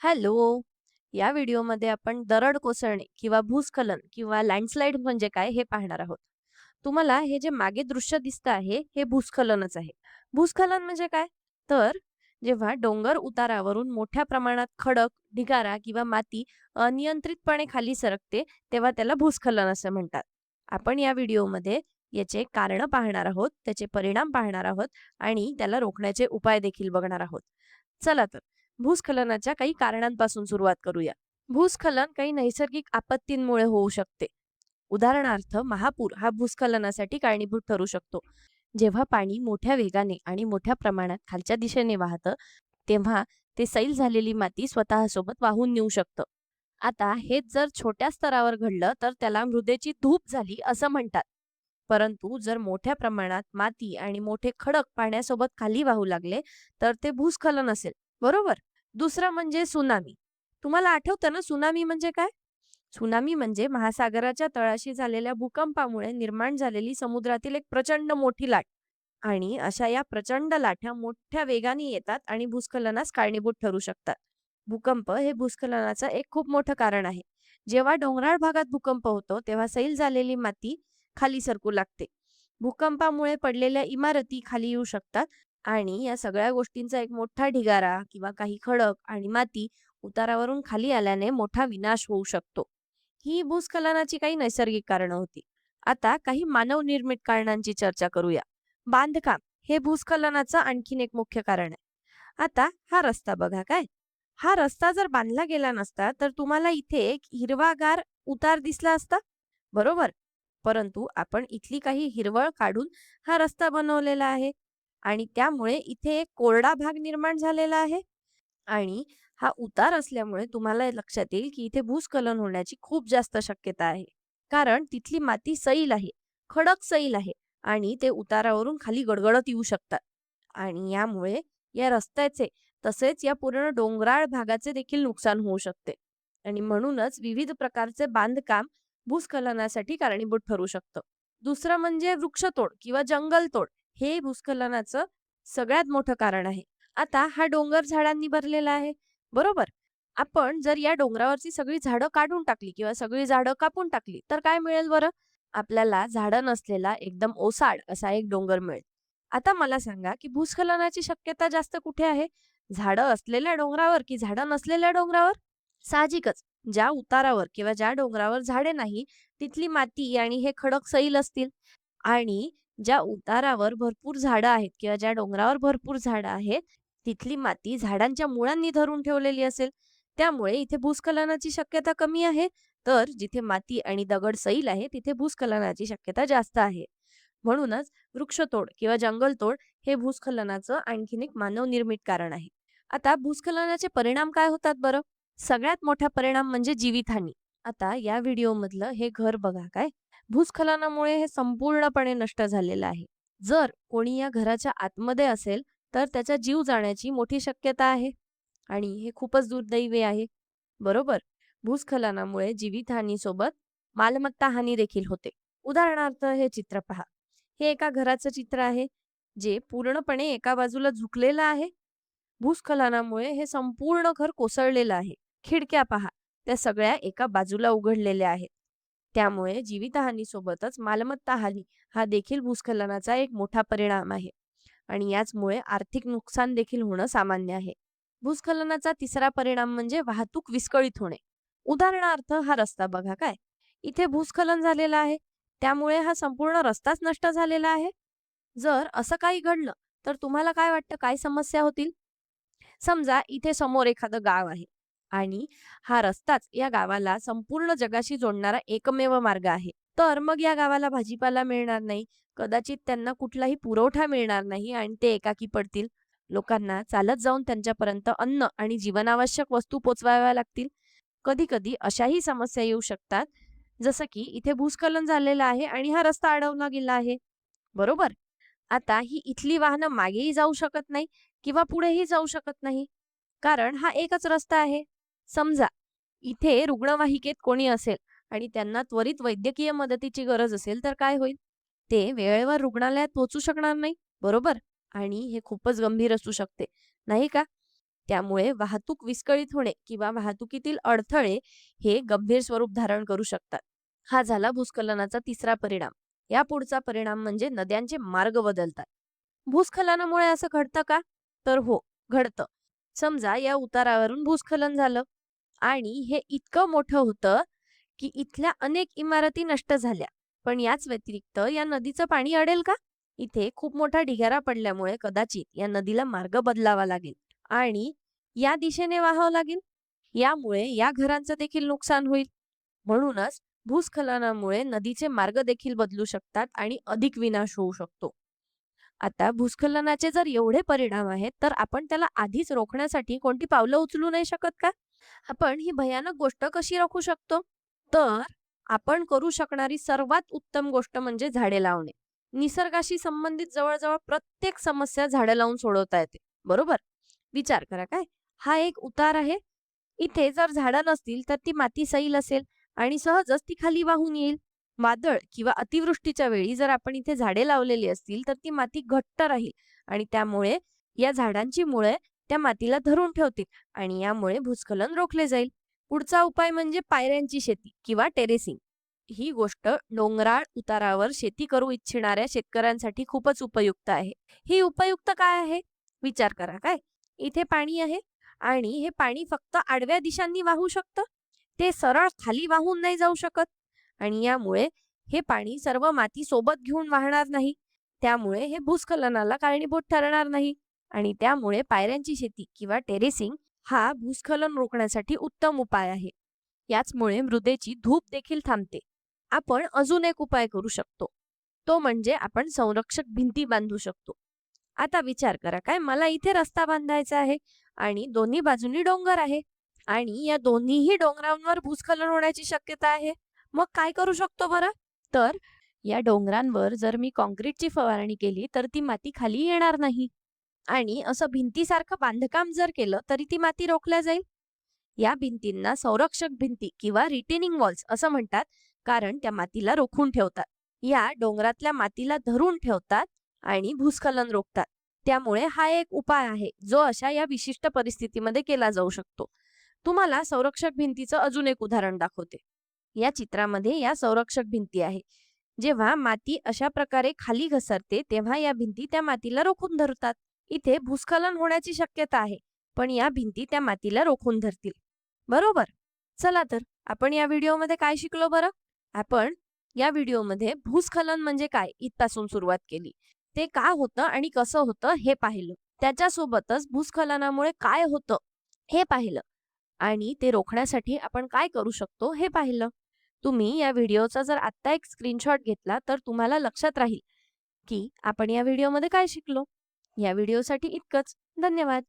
Hello. या व्हिडिओमध्ये आपण दरड कोसळणे किंवा भूस्खलन किंवा लँडस्लाइड म्हणजे काय हे पाहणार आहोत. तुम्हाला हे जे मागे दृश्य दिसतं आहे हे भूस्खलनच आहे. भूस्खलन म्हणजे काय? तर जेव्हा डोंगर उतारावरून मोठ्या प्रमाणात खडक, ढिगारा किंवा माती अनियंत्रितपणे खाली सरकते तेव्हा त्याला भूस्खलन असं म्हणतात. आपण या व्हिडिओमध्ये याचे कारणं पाहणार आहोत, त्याचे परिणाम पाहणार आहोत आणि त्याला रोखण्याचे उपाय देखील बघणार आहोत. चला तर भूस्खलनाच्या काही कारणांपासून सुरुवात करूया. भूस्खलन काही नैसर्गिक आपत्तींमुळे होऊ शकते. उदाहरणार्थ महापूर हा भूस्खलनासाठी कारणीभूत ठरू शकतो. जेव्हा पाणी मोठ्या वेगाने आणि मोठ्या प्रमाणात खालच्या दिशेने वाहतं, तेव्हा ते सैल झालेली माती स्वतःसोबत वाहून नेऊ शकतं. आता हेच जर छोट्या स्तरावर घडलं तर त्याला मृदेची धूप झाली असं म्हणतात. परंतु जर मोठ्या प्रमाणात माती आणि मोठे खडक पाण्यासोबत खाली वाहू लागले, तर ते भूस्खलन असेल. बरोबर? दुसरं म्हणजे सुनामी. तुम्हाला आठवतं ना सुनामी म्हणजे काय? त्सुनामी म्हणजे महासागराच्या तळाशी झालेल्या भूकंपामुळे निर्माण झालेली समुद्रातील एक प्रचंड मोठी लाट. आणि अशा या प्रचंड लाटा मोठ्या वेगाने येतात आणि भूस्खलनास कारणीभूत ठरू शकतात. भूकंप हे भूस्खलनाचं एक खूप मोठं कारण आहे. जेव्हा डोंगराळ भागात भूकंप होतो, तेव्हा सैल झालेली माती खाली सरकू लागते. भूकंपामुळे पडलेल्या इमारती खाली येऊ शकतात आणि या सगळ्या गोष्टींचा एक मोठा ढिगारा किंवा काही खडक आणि माती उतारावरून खाली आल्याने मोठा विनाश होऊ शकतो. ही भूस्खलनाची काही नैसर्गिक कारणं होती. आता काही मानवनिर्मित कारणांची चर्चा करूया. बांधकाम हे भूस्खलनाचं आणखीन एक मुख्य कारण आहे. आता हा रस्ता बघा काय. हा रस्ता जर बांधला गेला नसता, तर तुम्हाला इथे एक हिरवागार उतार दिसला असता, बरोबर? परंतु आपण इथली काही हिरवळ काढून हा रस्ता बनवलेला आहे आणि त्यामुळे इथे एक कोरडा भाग निर्माण झालेला आहे. आणि हा उतार असल्यामुळे तुम्हाला हे लक्षात येईल की इथे भूस्खलन होण्याची खूप जास्त शक्यता आहे. कारण तिथली माती सैल आहे, खडक सैल आहे आणि ते उतारावरून खाली गडगडत येऊ शकतात. आणि यामुळे या रस्त्याचे तसेच या पूर्ण डोंगराळ भागाचे देखील नुकसान होऊ शकते. आणि म्हणूनच विविध प्रकारचे बांधकाम भूस्खलनासाठी कारणीभूत ठरू शकतं. दुसरं म्हणजे वृक्षतोड किंवा जंगलतोड हे भूस्खलनाचं सगळ्यात मोठं कारण आहे. आता हा डोंगर झाडांनी भरलेला आहे, बरोबर? आपण जर या डोंगरावरची सगळी झाडं काढून टाकली किंवा सगळी झाडं कापून टाकली, तर काय मिळेल बरं? आपल्याला झाडं नसलेला एकदम ओसाड असा एक डोंगर मिळेल. आता मला सांगा, की भूस्खलनाची शक्यता जास्त कुठे आहे? झाडं असलेल्या डोंगरावर की झाडं नसलेल्या डोंगरावर? साहजिकच, ज्या उतारावर किंवा ज्या डोंगरावर झाडे नाही, तिथली माती आणि हे खडक सैल असतील. आणि ज्या उतारावर भरपूर झाडं आहेत किंवा ज्या डोंगरावर भरपूर झाडं आहेत, तिथली माती झाडांच्या मुळांनी धरून ठेवलेली असेल. त्यामुळे इथे भूस्खलनाची शक्यता कमी आहे. तर जिथे माती आणि दगड सैल आहे, तिथे भूस्खलनाची शक्यता जास्त आहे. म्हणूनच वृक्षतोड किंवा जंगलतोड हे भूस्खलनाचं आणखीन एक मानवनिर्मित कारण आहे. आता भूस्खलनाचे परिणाम काय होतात बरं? सगळ्यात मोठा परिणाम म्हणजे जीवितहानी. आता या व्हिडिओमधलं हे घर बघा काय. भूस्खलनामुळे हे संपूर्णपणे नष्ट झालेलं आहे. जर कोणी या घराच्या आतमध्ये असेल, तर त्याचा जीव जाण्याची मोठी शक्यता आहे आणि हे खूपच दुर्दैवी आहे. बरोबर? भूस्खलनामुळे जीवितहानीसोबत मालमत्ता हानी देखील होते. उदाहरणार्थ हे चित्र पहा. हे एका घराचं चित्र आहे, जे पूर्णपणे एका बाजूला झुकलेलं आहे. भूस्खलनामुळे हे संपूर्ण घर कोसळलेलं आहे. खिडक्या पहा, त्या सगळ्या एका बाजूला उघडलेल्या आहेत. त्यामुळे जीवितहानीसोबतच मालमत्ता हानी हा देखील भूस्खलनाचा एक मोठा परिणाम आहे आणि याचमुळे आर्थिक नुकसान देखील होणं सामान्य आहे. भूस्खलनाचा तिसरा परिणाम म्हणजे वाहतूक विस्कळीत होणे. उदाहरणार्थ हा रस्ता बघा काय. इथे भूस्खलन झालेलं आहे. त्यामुळे हा संपूर्ण रस्ताच नष्ट झालेला आहे. जर असं काही घडलं, तर तुम्हाला काय वाटतं काय समस्या होतील? समजा इथे समोर एखादं गाव आहे आणि हा रस्ताच या गावाला संपूर्ण जगाशी जोडणारा एकमेव मार्ग आहे. तर मग या गावाला भाजीपाला मिळणार नाही. कदाचित त्यांना कुठलाही पुरवठा मिळणार नाही आणि ते एकाकी पडतील. लोकांना चालत जाऊन त्यांच्यापर्यंत अन्न आणि जीवनावश्यक वस्तू पोचवाव्या लागतील. कधी-कधी अशाही समस्या येऊ शकतात, जसं की इथे भूस्खलन झालेलं आहे आणि हा रस्ता अडवला गेला आहे. बरोबर? आता ही इथली वाहनं मागेही जाऊ शकत नाही किंवा पुढेही जाऊ शकत नाही. कारण हा एकच रस्ता आहे. समजा इथे रुग्णवाहिकेत कोणी असेल आणि त्यांना त्वरित वैद्यकीय मदतीची गरज असेल तर काय होईल? ते वेळेवर रुग्णालयात पोहोचू शकणार नाही, बरोबर? आणि हे खूपच गंभीर असू शकते, नाही का? त्यामुळे वाहतूक विस्कळीत होणे किंवा वाहतुकीतील अडथळे हे गंभीर स्वरूप धारण करू शकतात. हा झाला भूस्खलनाचा तिसरा परिणाम. या पुढचा परिणाम म्हणजे नद्यांचे मार्ग बदलतात. भूस्खलनामुळे असं घडतं का? तर हो, घडतं. समजा या उतारावरून भूस्खलन झालं आणि हे इतकं मोठं होतं की इथल्या अनेक इमारती नष्ट झाल्या. पण याच व्यतिरिक्त या नदीचं पाणी अडेल का? इथे खूप मोठा ढिगारा पडल्यामुळे कदाचित या नदीला मार्ग बदलावा लागेल आणि या दिशेने वाहावं लागेल. यामुळे या घरांचं देखील नुकसान होईल. म्हणूनच भूस्खलनामुळे नदीचे मार्ग देखील बदलू शकतात आणि अधिक विनाश होऊ शकतो. आता भूस्खलनाचे जर एवढे परिणाम आहेत, तर आपण त्याला आधीच रोखण्यासाठी कोणती पावलं उचलू नाही शकत का? आपण ही भयानक गोष्ट कशी रोखू शकतो? तर आपण करू शकणारी सर्वात उत्तम गोष्ट म्हणजे झाडे लावणे. निसर्गाशी संबंधित जवळजवळ प्रत्येक समस्या झाडं लावून सोडवता येते. बरोबर? विचार करा काय? हा एक उतार आहे. इथे जर झाडं नसतील तर ती माती सैल असेल आणि सहजच ती खाली वाहून येईल. वादळ किंवा अतिवृष्टीच्या वेळी जर आपण इथे झाडे लावलेली असतील तर ती माती घट्ट राहील आणि त्यामुळे या झाडांची मुळे त्या मातीला धरून ठेवतील आणि यामुळे भूस्खलन रोखले जाईल. पुढचा उपाय म्हणजे पायऱ्यांची शेती किंवा टेरेसिंग. ही गोष्ट डोंगराळ उतारावर शेती करू इच्छिणाऱ्या शेतकऱ्यांसाठी खूपच उपयुक्त आहे. ही उपयुक्त काय आहे? विचार करा काय? इथे पाणी आहे आणि हे पाणी फक्त आडव्या दिशांनी वाहू शकतं. ते सरळ खाली वाहून नाही जाऊ शकत आणि यामुळे हे पाणी सर्व माती सोबत घेऊन वाहणार नाही. त्यामुळे हे भूस्खलनाला कारणीभूत ठरणार नाही आणि त्यामुळे पायऱ्यांची शेती किंवा टेरेसिंग हा भूस्खलन रोखण्यासाठी उत्तम उपाय आहे. याचमुळे मृदेची धूप देखील थांबते. आपण अजून एक उपाय करू शकतो. तो म्हणजे आपण संरक्षक भिंती बांधू शकतो. आता विचार करा काय मला इथे रस्ता बांधायचा आहे आणि दोन्ही बाजूनी डोंगर आहे आणि या दोन्हीही डोंगरांवर भूस्खलन होण्याची शक्यता आहे. मग काय करू शकतो बरं? तर या डोंगरांवर जर मी काँक्रीटची फवारणी केली तर ती माती खाली येणार नाही आणि असं भिंतीसारखं बांधकाम जर केलं तरी ती माती रोखल्या जाईल. या भिंतींना संरक्षक भिंती किंवा रिटेनिंग वॉल्स असं म्हणतात, कारण त्या मातीला रोखून ठेवतात. या डोंगरातल्या मातीला धरून ठेवतात आणि भूस्खलन रोखतात. त्यामुळे हा एक उपाय आहे जो अशा या विशिष्ट परिस्थितीमध्ये केला जाऊ शकतो. तुम्हाला संरक्षक भिंतीचं अजून एक उदाहरण दाखवते. या चित्रामध्ये या संरक्षक भिंती आहे. जेव्हा माती अशा प्रकारे खाली घसरते तेव्हा या भिंती त्या मातीला रोखून धरतात. इथे भूस्खलन होण्याची शक्यता आहे, पण या भिंती त्या मातीला रोखून धरतील. बरोबर? चला तर आपण या व्हिडिओमध्ये काय शिकलो बरं? आपण या व्हिडिओमध्ये भूस्खलन म्हणजे काय इथपासून सुरुवात केली. ते का होतं आणि कसं होतं हे पाहिलं. त्याच्यासोबतच भूस्खलनामुळे काय होतं हे पाहिलं आणि ते रोखण्यासाठी आपण काय करू शकतो हे पाहिलं. तुम्ही या व्हिडिओचा जर आत्ता एक स्क्रीनशॉट घेतला तर तुम्हाला लक्षात राहील की आपण या व्हिडिओमध्ये काय शिकलो. या व्हिडिओसाठी इतकंच. धन्यवाद.